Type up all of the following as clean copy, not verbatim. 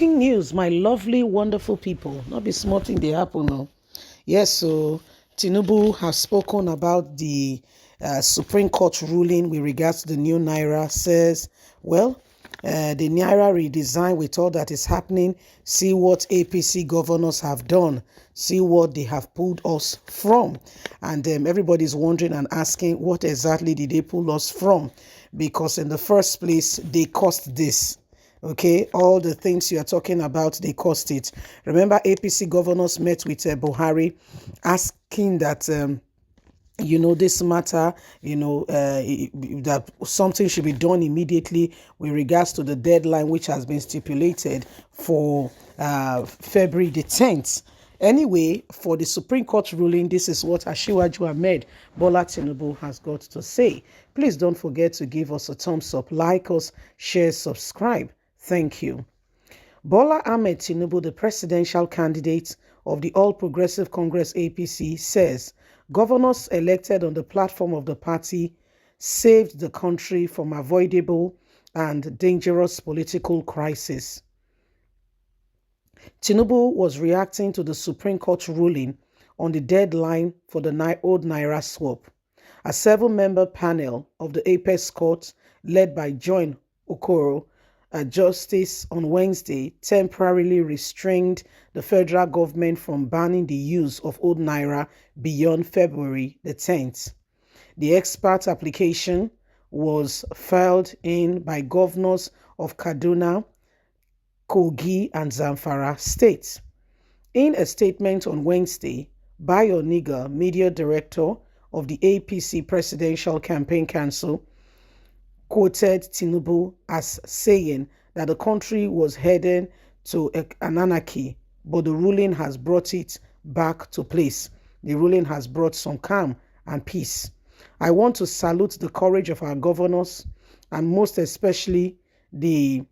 Breaking news, my lovely, wonderful people. Not be small thing they happen now. Yes, so Tinubu has spoken about the Supreme Court ruling with regards to the new Naira. Says, well, the Naira redesign with all that is happening, see what APC governors have done, see what they have pulled us from. And everybody's wondering and asking, what exactly did they pull us from? Because in the first place, they caused this. Okay, all the things you are talking about, they cost it. Remember, APC governors met with Buhari asking that, this matter, that something should be done immediately with regards to the deadline, which has been stipulated for February the 10th. Anyway, for the Supreme Court ruling, this is what Asiwaju Ahmed Bola Tinubu has got to say. Please don't forget to give us a thumbs up, like us, share, subscribe. Thank you. Bola Ahmed Tinubu, the presidential candidate of the All Progressive Congress APC, says governors elected on the platform of the party saved the country from avoidable and dangerous political crisis. Tinubu was reacting to the Supreme Court ruling on the deadline for the old Naira swap. A 7-member panel of the Apex Court, led by John Okoro, Justice, on Wednesday temporarily restrained the federal government from banning the use of old Naira beyond February the 10th. The expert application was filed in by governors of Kaduna, Kogi, and Zamfara states. In a statement on Wednesday, Bayo Niga, media director of the APC Presidential Campaign Council, quoted Tinubu as saying that the country was heading to an anarchy, but the ruling has brought it back to place. The ruling has brought some calm and peace. I want to salute the courage of our governors, and most especially the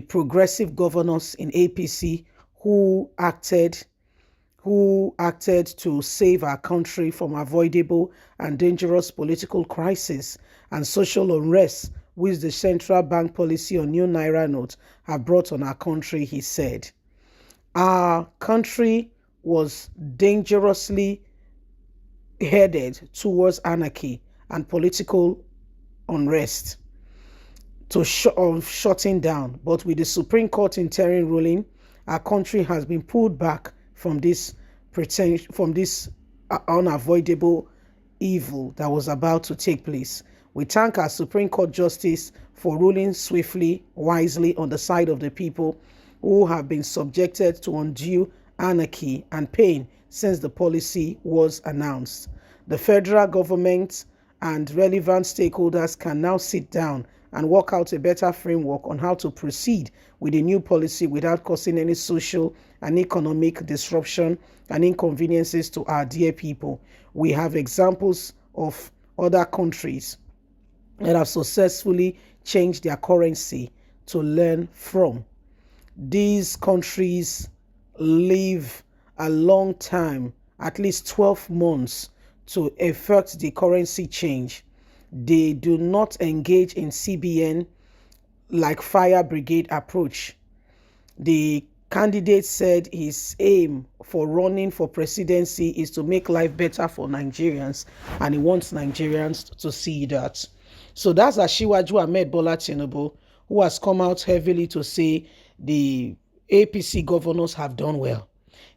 progressive governors in APC who acted to save our country from avoidable and dangerous political crisis and social unrest, which the central bank policy on new Naira notes have brought on our country, he said. Our country was dangerously headed towards anarchy and political unrest to shutting down. But with the Supreme Court interim ruling, our country has been pulled back from this unavoidable evil that was about to take place. We thank our Supreme Court Justice for ruling swiftly, wisely on the side of the people who have been subjected to undue anarchy and pain since the policy was announced. The federal government and relevant stakeholders can now sit down and work out a better framework on how to proceed with the new policy without causing any social and economic disruption and inconveniences to our dear people. We have examples of other countries that have successfully changed their currency to learn from. These countries live a long time, at least 12 months, to effect the currency change. They do not engage in CBN like fire brigade approach. The candidate said his aim for running for presidency is to make life better for Nigerians, and he wants Nigerians to see that. So that's Asiwaju Ahmed Bola Tinubu, who has come out heavily to say the APC governors have done well.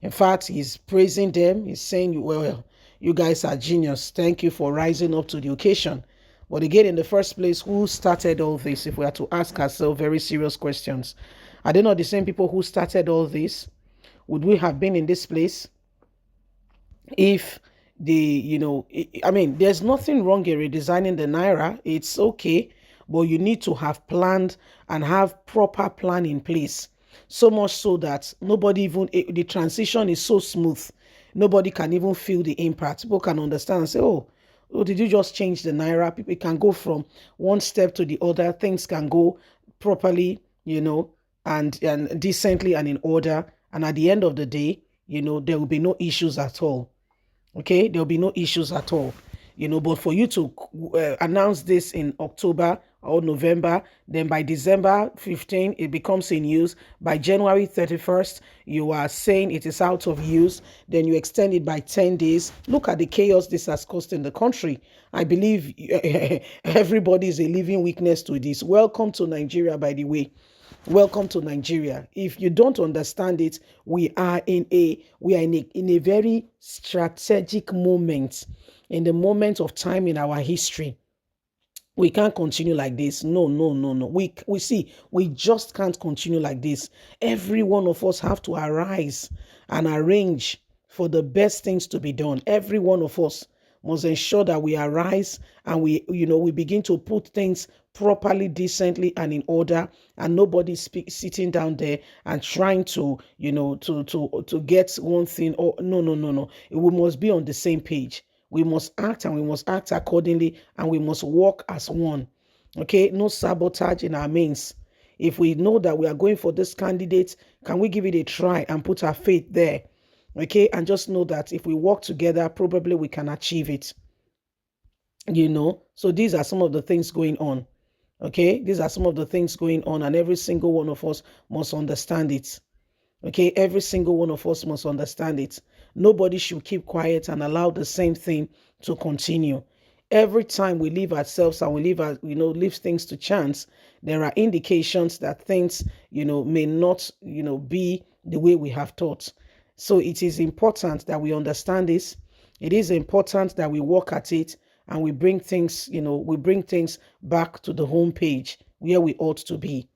In fact, he's praising them. He's saying, well, you guys are genius. Thank you for rising up to the occasion. But again, in the first place, who started all this? If we are to ask ourselves very serious questions, are they not the same people who started all this? Would we have been in this place if there's nothing wrong in redesigning the Naira. It's okay, but you need to have planned and have proper plan in place. So much so that the transition is so smooth, nobody can even feel the impact. People can understand and say, oh, did you just change the Naira? People can go from one step to the other. Things can go properly, and decently and in order. And at the end of the day, there will be no issues at all. Okay, there will be no issues at all. But for you to announce this in October or November. Then by December 15, it becomes in use. By January 31st, you are saying it is out of use. Then you extend it by 10 days. Look at the chaos this has caused in the country. I believe everybody is a living witness to this. Welcome to Nigeria, by the way. Welcome to Nigeria. If you don't understand it, we are in a very strategic moment, in the moment of time in our history. We can't continue like this. No, no, no, no. We just can't continue like this. Every one of us have to arise and arrange for the best things to be done. Every one of us must ensure that we arise and we begin to put things properly, decently, and in order, and nobody sitting down there and trying to to get one thing. Or no, no, no, no. We must be on the same page. We must act, and we must act accordingly, and we must work as one. Okay, no sabotage in our means. If we know that we are going for this candidate, can we give it a try and put our faith there? Okay, and just know that if we work together, probably we can achieve it. So these are some of the things going on. Okay, these are some of the things going on, and every single one of us must understand it. Okay, every single one of us must understand it. Nobody should keep quiet and allow the same thing to continue. Every time we leave ourselves and we leave things to chance, there are indications that things, may not, be the way we have thought. So it is important that we understand this. It is important that we work at it and we bring things, back to the home page where we ought to be.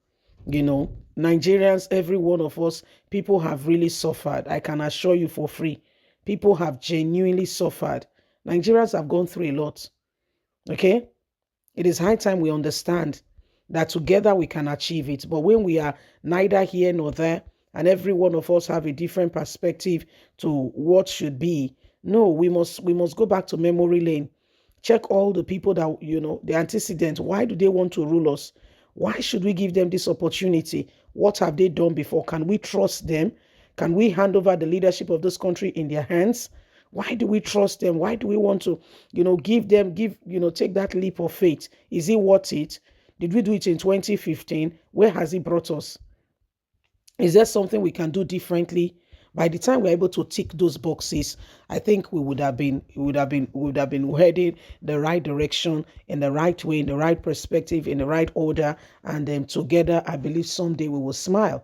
Nigerians, every one of us, people have really suffered. I can assure you for free. People have genuinely suffered. Nigerians have gone through a lot. Okay? It is high time we understand that together we can achieve it. But when we are neither here nor there, and every one of us have a different perspective to what should be, no, we must go back to memory lane. Check all the people that, the antecedent. Why do they want to rule us? Why should we give them this opportunity? What have they done before? Can we trust them? Can we hand over the leadership of this country in their hands? Why do we trust them? Why do we want to, take that leap of faith? Is it worth it? Did we do it in 2015? Where has it brought us? Is there something we can do differently? By the time we're able to tick those boxes, I think we would have been heading the right direction, in the right way, in the right perspective, in the right order, and then together, I believe someday we will smile.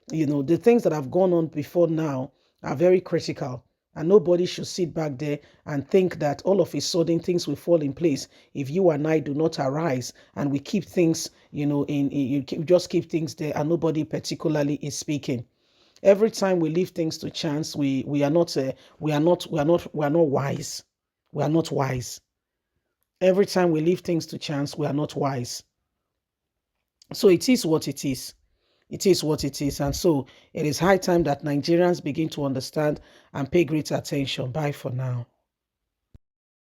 The things that have gone on before now are very critical, and nobody should sit back there and think that all of a sudden things will fall in place if you and I do not arise and we keep things, just keep things there, and nobody particularly is speaking. Every time we leave things to chance, we are not wise. We are not wise. Every time we leave things to chance, we are not wise. So it is what it is. It is what it is. And so it is high time that Nigerians begin to understand and pay great attention. Bye for now.